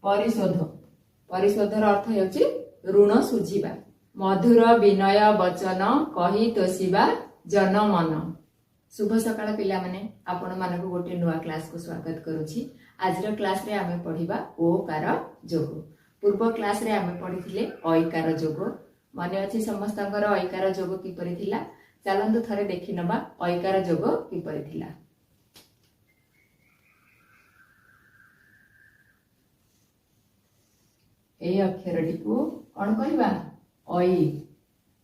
परिशोध परिशोधर अर्थ हेउछि ऋण सुझिबा। मधुर विनय वचन कही तोषिबा जन मन। शुभ सकाळ पिला माने आपण मानक गोटे नुआ क्लास को स्वागत करूछि। आजर क्लास रे आमे पढिबा ओकार जोग। पूर्व क्लास रे आमे पढिथिले ऐकार जोग। माने अछि समस्तकर ऐकार जोग किपरि थिला चलंतु थरे देखि नबा ऐकार जोग किपरि थिला। ए अक्षरटी को कौन कहवा ऐ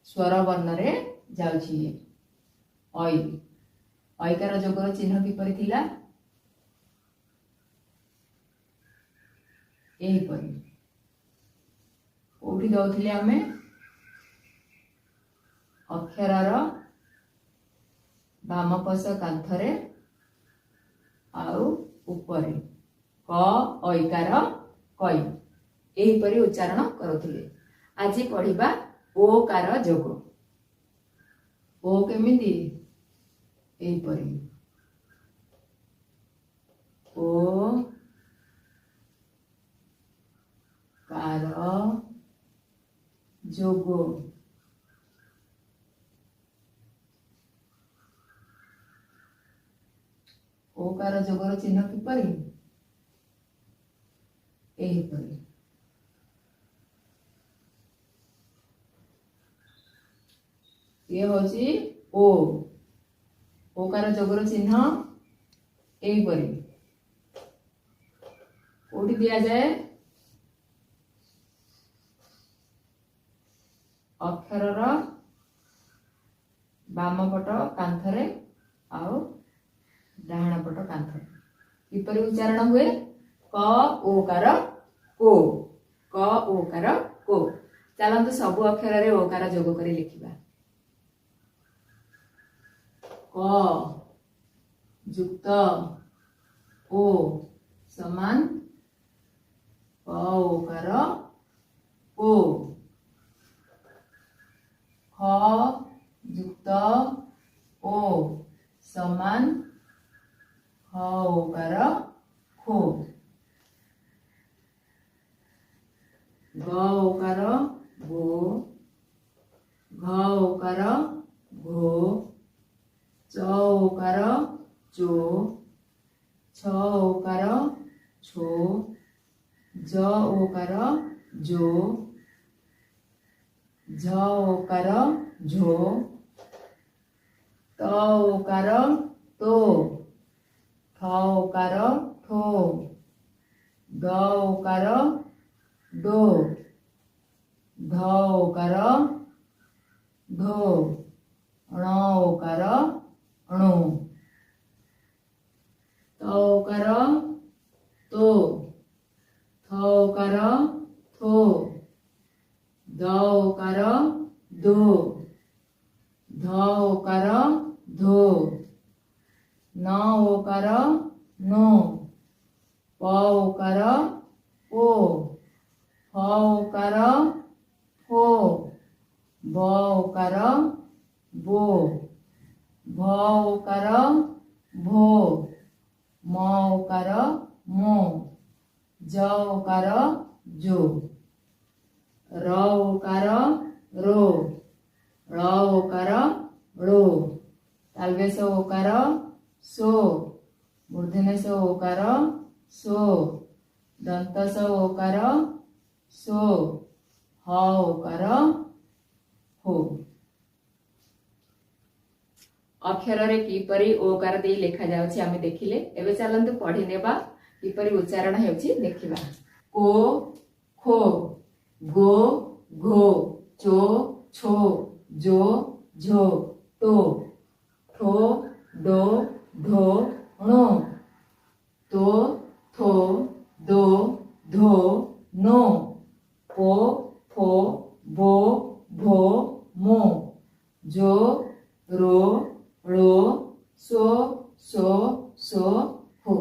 स्वर वर्ण रे जाउछि। ऐ ऐकार जोगर चिन्ह किपरि थिला एही परि कोठी दउथिले आमे अक्षरर बाम पार्श कांथरे आउ उपरे क ऐकार कै एही परि उच्चारण करूथिले। आज पढ़िबा ओकार जोग। ओ केमिति एही परि ओ कार जोग। ओकार जोगर चिन्ह किपरि एही परि ये होची ओ ओकार जोगर चिन्ह एही परि कोठी दिया जाए अक्षरर बाम पट कांथरे आउ डाहाण पट कांथरे किपरि उच्चारण हुए क ओकार को क ओकार को। चलंतु सबु अक्षर रे ओकार जोग करी लिखिबा। क युक्त ओ समान क ओकार को। ख युक्त ओ समान ख ओकार खो। ग ओकार गो घ ओकार घो च ओकार चो छ ओकार छो ज ओकार जो झ ओकार झो त ओकार तो ठ ओकार ठो द ओकार दो ध ओकार धो ण ओकार अणु त ओकार तो थ ओकार थो द ओकार दो ध ओकार धो न ओकार नो प ओकार ओ फ ओकार फो ब ओकार बो भ ओकार भो म ओकार मो ज ओकार जो र ओकार रो ळ ओकार रो तालवेश ओकार सो मूर्धन्यस ओकार सो दंतस ओकार सो ह ओकार हो। अक्षर रे किपरि ओकार दे लेखा जाउछि आमे देखिले। एबे चलंतु पढि नेबा किपरि उच्चारण हेउछि देखिबा। को खो गो घो चो छो जो झो टो ठो डो ढो णो तो थो दो धो नो पो फो बो भो मो जो रो रो सो सो हो।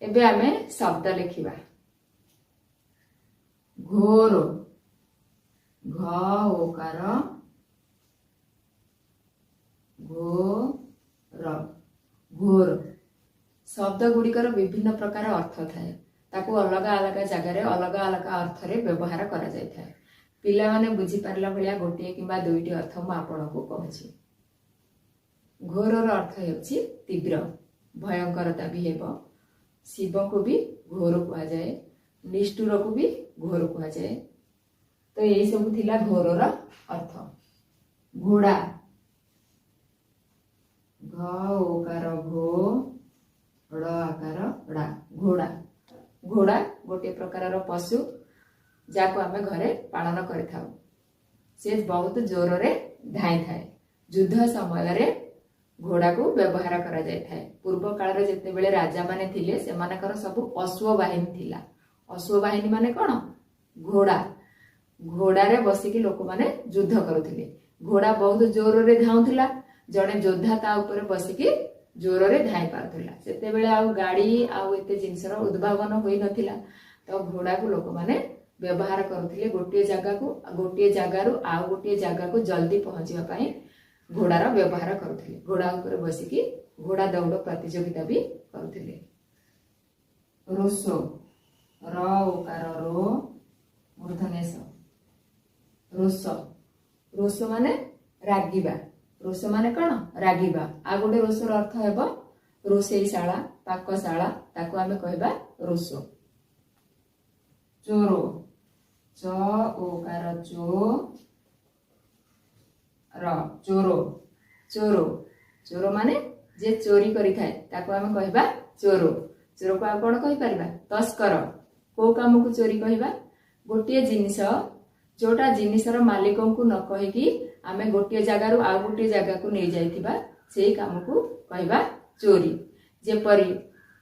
एबे आमे शब्द लिखिबा। घोर घ ओकार घोर घोर शब्द गुड़िकर विभिन्न प्रकार अर्थ थाए। ताकू अलग अलग जगार अलग अलग अर्थ रे व्यवहार करा जाय थाए। पिला माने बुझी पारला भलिया गोटे किंबा दुईटी अर्थ मु आपनको कहूछि। घोरर अर्थ हेउछि तीव्र भयंकरता भी हेबो। शिव को भी घोर कहा जाए, निष्ठुर को भी घोर कहा जाए। तो यही सब थिला घोरर अर्थ। घोड़ा घ ओकार घो ड़ आकार ड़ा घोड़ा। घोड़ा गोटे प्रकार पशु जाको आमे घरे पालन करिथाउ। से बहुत जोर रे धाई थाए। युद्ध समय रे घोड़ा को व्यवहार करा जाय थाए। पूर्व काल रे जेते बेले राजा माने थिले से मानकर सब अश्व बाहिनी थिला। अश्व बाहिनी माने कोन? घोड़ा। घोड़ा रे बसी के लोक माने युद्ध करुथिले। घोड़ा बहुत जोर रे धाउथिला। जणे योद्धा ता ऊपर बसी के जोर रे धाई पारथिला। सेते बेले आ गाड़ी आ एते जिंसर उद्भावन होई नथिला। तो घोड़ा को लोक माने व्यवहार करुथिले गोटे जगारु आ गोटे जगह को जल्दी पहुंचवा पई घोड़ार व्यवहार करुथिले। घोड़ा ऊपर बसी के घोड़ा दौड़ प्रतियोगिता भी करुथिले। रोसो र ओकार रो मूर्धनेश। रोस रोस माने रागिबा। रोस माने कोन? रागिबा। आ गोटे रोसर अर्थ हेबो रोसेईशाला पाकशाला, ताको आमे कहबा रोसो। चोरो च ओकार चो र चोरो। चोरो चोरो माने जे चोरी करि थाए ताको आमे कहबा चोरो। चोरो को आ कोन कहि परबा? तस्कर। को काम को चोरी कहबा? गोटे जिनिस जोटा जिनिसर मालिकों को न कहि कि आमे गोटे जगारु आ गोटे जगह को नै जाइथिबा सेही काम को कहबा चोरी। जेपरि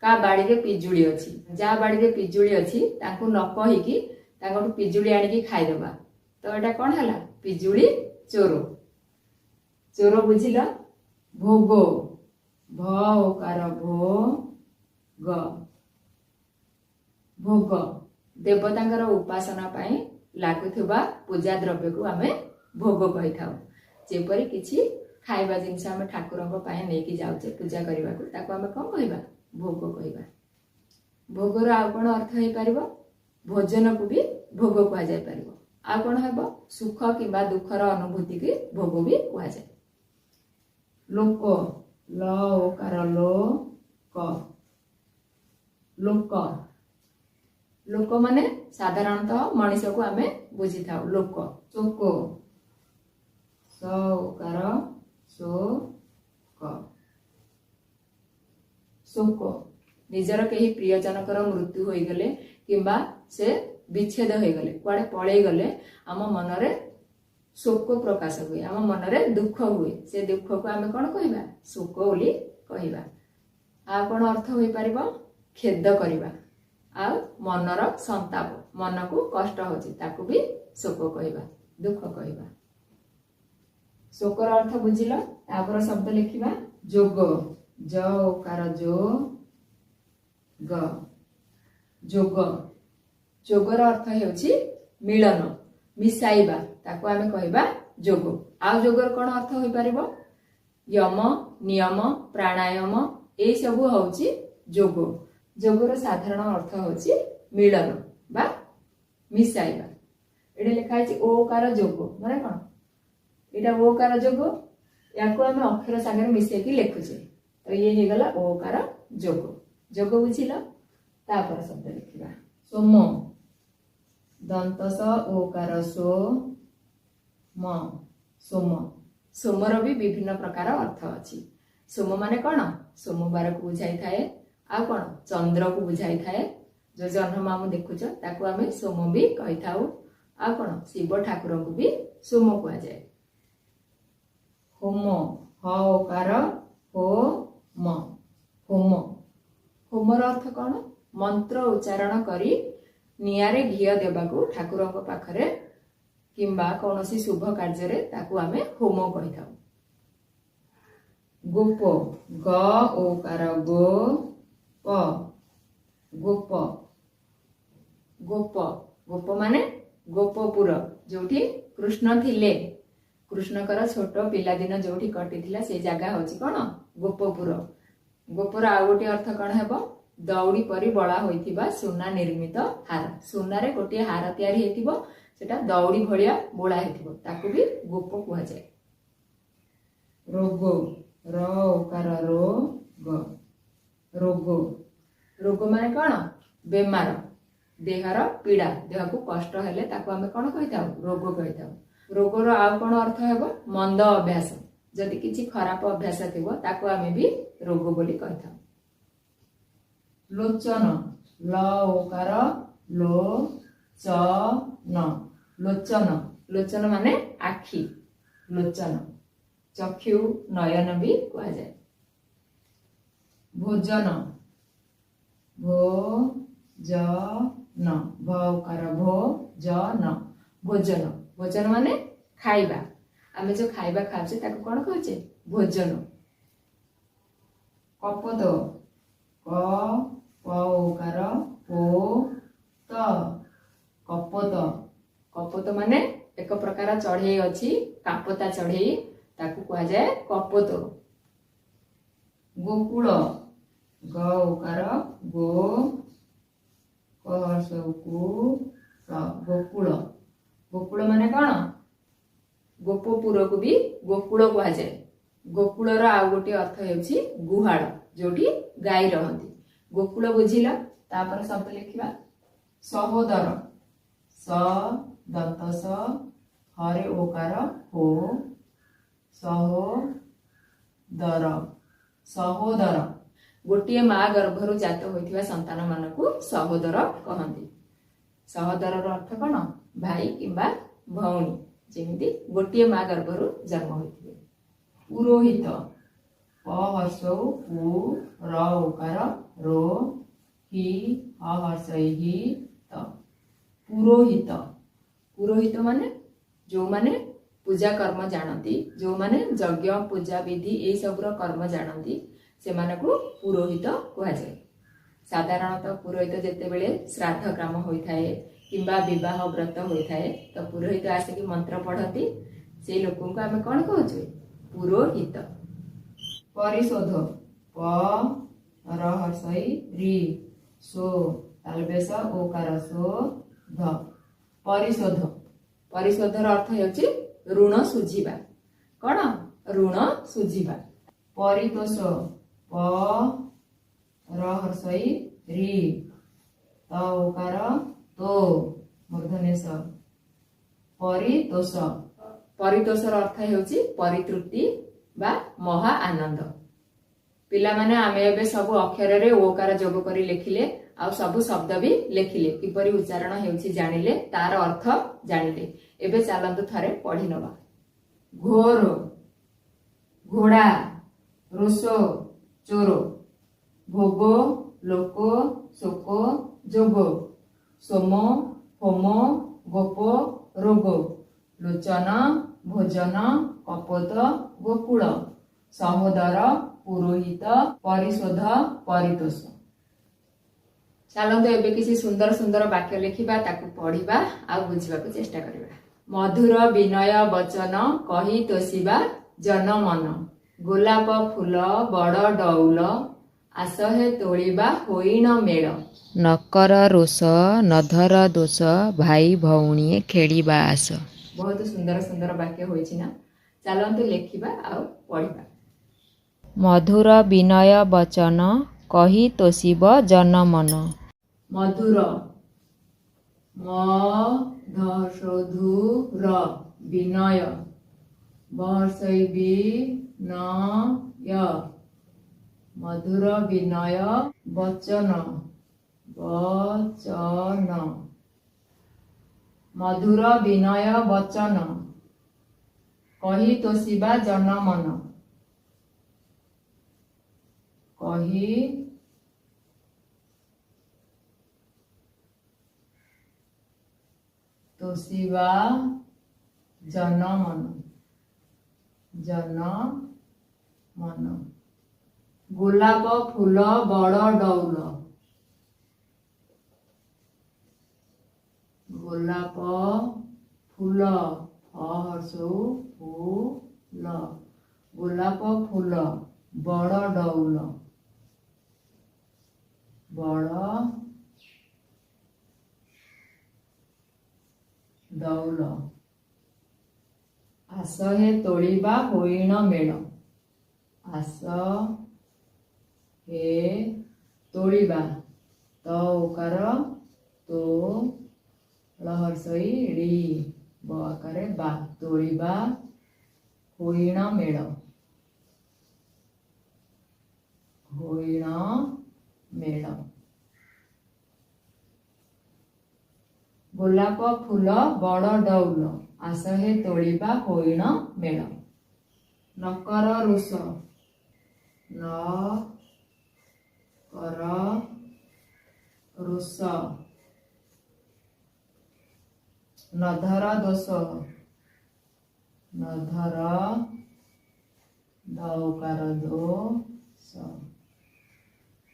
का बाड़ी रे पिजुली अछि, जा बाड़ी रे पिजुली अछि ताको न कहि कि ताको पिजुली आनि कि खाइ देबा, तो एटा कोन हला? पिजुली चोरो। चोरो बुझिला। भोगो भ ओकार भो ग। भोग देवतांकर उपासना पाई लागुथुबा पूजा द्रव्य को आमे भोग कहि थाउ। जेपरि किछि खाइबा जिनस आमे ठाकुरंक पाई नेकी जाउचे पूजा करबा को ताको आमे कोन कहबा? भोग कहबा। भोगर आ कोन अर्थ हेइ परिबो? भोजन को भी भोग कहा जाय परिबो। आ कोन हेबो? सुख किबा दुखर अनुभूति के भोग भी कहा जाय। लोक ल ओकार लो क। लोक लोक माने साधारणतः मनुष्य को आमे बुझी थाउ। लोक। चोको स ओकार सो क। शोक निजर केही प्रियजनकर मृत्यु होई गले किंबा से विच्छेद होई गले कुआडे पळेई गले आम मनरे शोक प्रकाश हुए। आम मनरे दुख हुए। से दुख को आमे कोन कहबा? शोक बोली कहबा। आ कोन अर्थ होई परिबो? खेद करबा। आ मनर संताप, मन को कष्ट होची ताकू भी शोक कहबा, दुख कहबा। शोकर अर्थ बुझिला। तापर शब्द लिखिबा। जोग ज ओकार जो ग। जोग। जोगर अर्थ हेउची मिलन, मिसाइबा, ताको आमे कहबा जोग। आ जोगर कोन अर्थ होई परिबो? यम नियम प्राणायाम ए सब होउची जोग। जोगर साधारण अर्थ होउची मिलन बा मिसाइबा। एडे लिखा है ओकार जोग माने कोन? एटा ओकार जोग। याको आमे अक्षर संगे मिसे की लिखुचे तो ये हे गला ओकार जोग। जोग बुझिला। तापर शब्द लिखिबा। सोम दंत स ओकार सो म। सोम। सोमर भी विभिन्न प्रकार अर्थ अछि। सोम माने कोन? सोमवार को बुझाई थाए। आ कोन? चंद्र को बुझाई थाए। जो जन्म आम देखुच ताको आमे सोम भी कहि थाउ। आ कोन? शिव ठाकुर को भी सोम कहा जाए। होम ह ओकार हो म। होम। होमर अर्थ कोन? मंत्र उच्चारण करी नियारे घिया देबाकू ठाकुरंक पाखरे किंबा कोनोसी शुभ कार्य रे ताकू आमे होम कहि थाउ। गोप ग ओकार गो प। गोप। गोप गोप माने गोपपुर जोठी कृष्ण थिले। कृष्णकर छोट पिला दिन जोठी कटिथिला से जगह होची कोन? गोपपुर। गोपर आ गोटे अर्थ कोन हेबो? दौड़ी परी बड़ा होइथिबा सुना निर्मित हार सुनारे गोटे हार तैयारी हेतिबो सेटा दौड़ी भलिया बोला हेतिबो ताकू भी गोप कुहा जाए। रोग र ओकार रो ग रोग रोग माने कौन बेमार देहर पीड़ा देह को कष्ट हेले ताकू आमे कौन कहिताउ रोग कहिताउ। रोगर आउ कौन अर्थ हेबो मंद अभ्यास जदि किछि खराब अभ्यास थिबो ताकू आमे भी रोग बोली कहिताउ। लोचन ल ओकार लो च न लोचन लोचन माने आखि लोचन चक्षु नयन भी कहा जाए। भोजन भो ज न भकार भो ज न भोजन भोजन माने खाइबा आमे जो खाइबा खाउछे ताको कोन कहउछे भोजन। कपत क प ओकार पो त कपत कपत माने एक प्रकार चढ़ई अछि कापता चढ़ई ताकू कहा जाए कपत। गोकुल ग ओकार गो गोकुल गोकुल माने कौन गोपपुर को भी गोकुल कहा जाए। गोकुलर आउ गोटे अर्थ हेउछि गुहाळ जोटी गाई रहंती गोकुल बुझिला तापर शब्द लिखिबा। सहोदर स दंत स हरे ओकार हो सहोदर सहोदर गोटे माँ गर्भरु जात होइथिबा संतान मानकु सहोदर कहंती। सहोदर अर्थ कौन भाई किंबा भौणी जेमिति गोटे माँ गर्भरु जन्म होइथिबे। पुरोहित प हर्षौ पु र ओकार रो हि ह हर्षै हि त पुरोहित पुरोहित माने जो माने पूजा कर्म जानती जो माने यज्ञ पूजा विधि ए सबुर कर्म जानती से मानकु पुरोहित कहा जाए। साधारणतः पुरोहित जेते बेले श्राद्ध ग्राम होइथाए किंबा विवाह व्रत होइथाए तो पुरोहित आसिक मंत्र पढ़ती से लोकों को आमे कोन कहउछे पुरोहित। परिशोध प र हर्षै रि सो तालबेस ओकार सो ध परिशोध परिशोधर अर्थ हेउछि ऋण सुझिबा कौन ऋण सुझिबा। परितोष प र हर्षै रि त ओकार तो मूर्धनेश परितोष परितोषर अर्थ हेउछि परितृप्ति बा महा आनंद। पिला माने आमे एबे सब अक्षर रे ओकार जोग करी लेखिले आ सब शब्द भी लेखिले किपरि उच्चारण हेउछि जानिले तार अर्थ जानिले। एबे चालंतु थरे पढ़ी नबा। घोर घोड़ा रोसो चोरो भोगो लोको शोको जोगो सोमो होमो गोपो रोगो लोचन भोजन कपोत गोकुल सहोदर पुरोहित परिशोध परितोष। चलते एबे किसी सुंदर सुंदर वाक्य लिखिबा ताकू पढ़िबा आ बुझिबा को चेष्टा करिबा। मधुर विनय वचन कही तोषिबा जन मन गोलाप फूल बड़ डौल आसहे तोलिबा होइन मेल नकर रोष नधर दोष भाई भौणी खेलिबा आस। बहुत सुंदर सुंदर वाक्य होइछि ना चलंतु लेखिबा आ पढ़िबा। मधुर विनय वचन कही तोषिब जन मन मधुर मधुर विनय वर्षै नय मधुर विनय वचन वचन मधुर विनय वचन कही तोषिबा जन मन कही तोषिबा जन मन गोलाप फूल बड़ डौल गोलाप फूल हर्षौ फूल गोलाप फूल बड़ डौल ବଳ ଦଉଲ ଆସ ହେ ତୋଳିବା ହୋଇଣ ମେଳ ଆସ ହେ ତୋଳିବା ତ ଓକାର ତ ଳ ହର୍ଷଇ ଳି ବ ଆକାରେ ବା ତୋଳିବା ହୋଇଣ ମେଳ ହୋଇଣ ମେଳ ଗୋଲାପ ଫୁଲ ବଡ଼ ଡଉଲ ଆସ ହେ ତୋଳିବା ହୋଇଣ ମେଳ ନକର ରୁଷ ନ କର ରୁଷ ନଧର ଦୋଷ ନଧର ଦଉକାର ଦୋଷ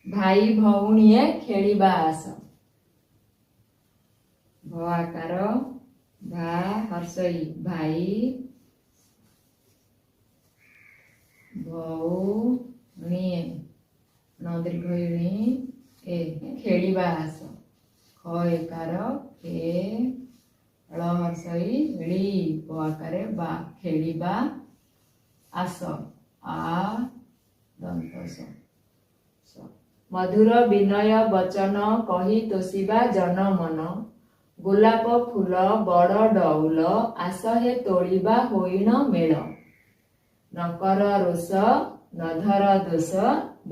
ଭାଇ ଭଉଣୀଏ ଖେଳିବା ଆସ ଭ ଆକାର ଭା ହର୍ଷଇ ଭାଇ ଭଉଣୀଏ ନ ଦୀର୍ଘଇଣୀ ଏ ଖେଳିବା ଆସ ଖ ଏକାର ଖେ ଳ ହର୍ଷଇ ଳି ବ ଆକାରେ ବା ଖେଳିବା ଆସ ଆ ଦନ୍ତ ସ ମଧୁର ବିନୟ ବଚନ କହି ତୋଷିବା ଜନ ମନ ଗୋଲାପ ଫୁଲ ବଡ଼ ଡଉଲ ଆସ ହେ ତୋଳିବା ହୋଇଣ ମେଳ ନକର ରୋଷ ନଧର ଦୋଷ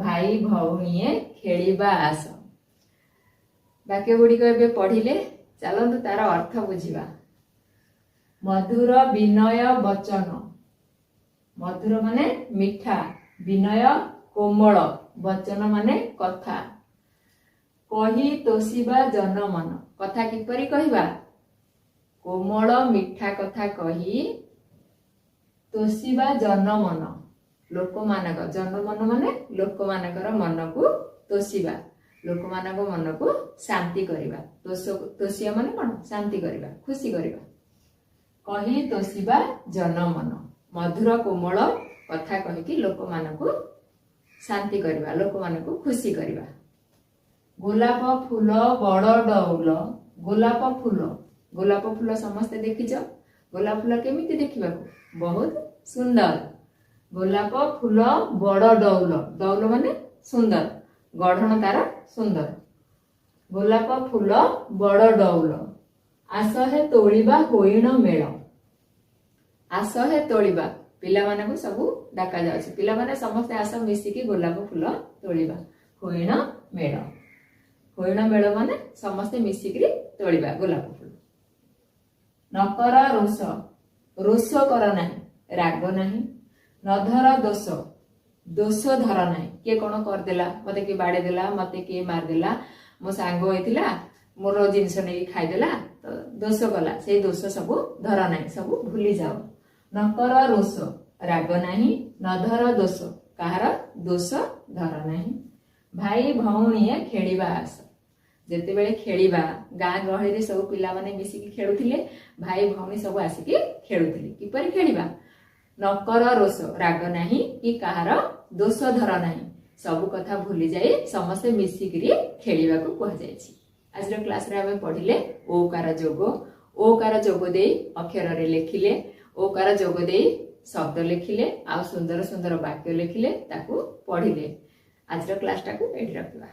ଭାଇ ଭଉଣୀଏ ଖେଳିବା ଆସ। ବାକ୍ୟ ଗୁଡ଼ିକ ଏବେ ପଢିଲେ ଚାଲନ୍ତୁ ତାର ଅର୍ଥ ବୁଝିବା। ମଧୁର ବିନୟ ବଚନ ମଧୁର ମାନେ ମିଠା ବିନୟ କୋମଳ ବଚନ ମାନେ କଥା କହି ତୋଷିବା ଜନମନ କଥା କିପରି କହିବା କୋମଳ ମିଠା କଥା କହି ତୋଷିବା ଜନମନ ଲୋକମାନଙ୍କ ଜନମନ ମାନେ ଲୋକମାନଙ୍କର ମନକୁ ତୋଷିବା ଲୋକମାନଙ୍କ ମନକୁ ଶାନ୍ତି କରିବା ତୋଷିବା ମାନେ କଣ ଶାନ୍ତି କରିବା ଖୁସି କରିବା କହି ତୋଷିବା ଜନମନ ମଧୁର କୋମଳ କଥା କହିକି ଲୋକମାନଙ୍କୁ ଶାନ୍ତି କରିବା ଲୋକମାନଙ୍କୁ ଖୁସି କରିବା। ଗୋଲାପ ଫୁଲ ବଡ଼ ଡଉଲ ଗୋଲାପ ଫୁଲ ସମସ୍ତେ ଦେଖିଛ ଗୋଲାପ ଫୁଲ କେମିତି ଦେଖିବାକୁ ବହୁତ ସୁନ୍ଦର ଗୋଲାପ ଫୁଲ ବଡ଼ ଡଉଲ ଡଉଲ ମାନେ ସୁନ୍ଦର ଗଢଣ ତାର ସୁନ୍ଦର ଗୋଲାପ ଫୁଲ ବଡ଼ ଡଉଲ ଆସ ହେ ତୋଳିବା ହୋଇଣ ମେଳ ଆସ ହେ ତୋଳିବା ପିଲାମାନଙ୍କୁ ସବୁ ଡାକା ଯାଉଛି ପିଲାମାନେ ସମସ୍ତେ ଆସ ମିଶିକି ଗୋଲାପ ଫୁଲ ତୋଳିବା ହୋଇଣ ମେଳ ମାନେ ସମସ୍ତେ ମିଶିକି ତୋଳିବା ଗୋଲାପ ଫୁଲ। ନକର ରୋଷ ରୋଷ କର ନାହିଁ ରାଗ ନାହିଁ ନଧର ଦୋଷ ଦୋଷ ଧର ନାହିଁ କିଏ କଣ କରିଦେଲା ମତେ କିଏ ବାଡେଇ ଦେଲା ମତେ କିଏ ମାରିଦେଲା ମୋ ସାଙ୍ଗ ହେଇଥିଲା ମୋର ଜିନିଷ ନେଇକି ଖାଇଦେଲା ତ ଦୋଷ କଲା ସେଇ ଦୋଷ ସବୁ ଧର ନାହିଁ ସବୁ ଭୁଲି ଯାଅ। ନକର ରୋଷ ରାଗ ନାହିଁ ନଧର ଦୋଷ କାହାର ଦୋଷ ଧର ନାହିଁ। ଭାଇ ଭଉଣୀଏ ଖେଳିବା ଆସ ଯେତେବେଳେ ଖେଳିବା ଗାଁ ଗହଳିରେ ସବୁ ପିଲାମାନେ ମିଶିକି ଖେଳୁଥିଲେ ଭାଇ ଭଉଣୀ ସବୁ ଆସିକି ଖେଳୁଥିଲେ କିପରି ଖେଳିବା ନକର ରୋଷ ରାଗ ନାହିଁ କି କାହାର ଦୋଷ ଧର ନାହିଁ ସବୁ କଥା ଭୁଲି ଯାଇ ସମସ୍ତେ ମିଶିକିରି ଖେଳିବାକୁ କୁହାଯାଇଛି। ଆଜିର କ୍ଲାସରେ ଆମେ ପଢିଲେ ଓକାର ଯୋଗ ଦେଇ ଅକ୍ଷରରେ ଲେଖିଲେ ଓକାର ଯୋଗ ଦେଇ ଶବ୍ଦ ଲେଖିଲେ ଆଉ ସୁନ୍ଦର ସୁନ୍ଦର ବାକ୍ୟ ଲେଖିଲେ ତାକୁ ପଢିଲେ। ଆଜିର କ୍ଲାସଟାକୁ ଏଠି ରଖିବା।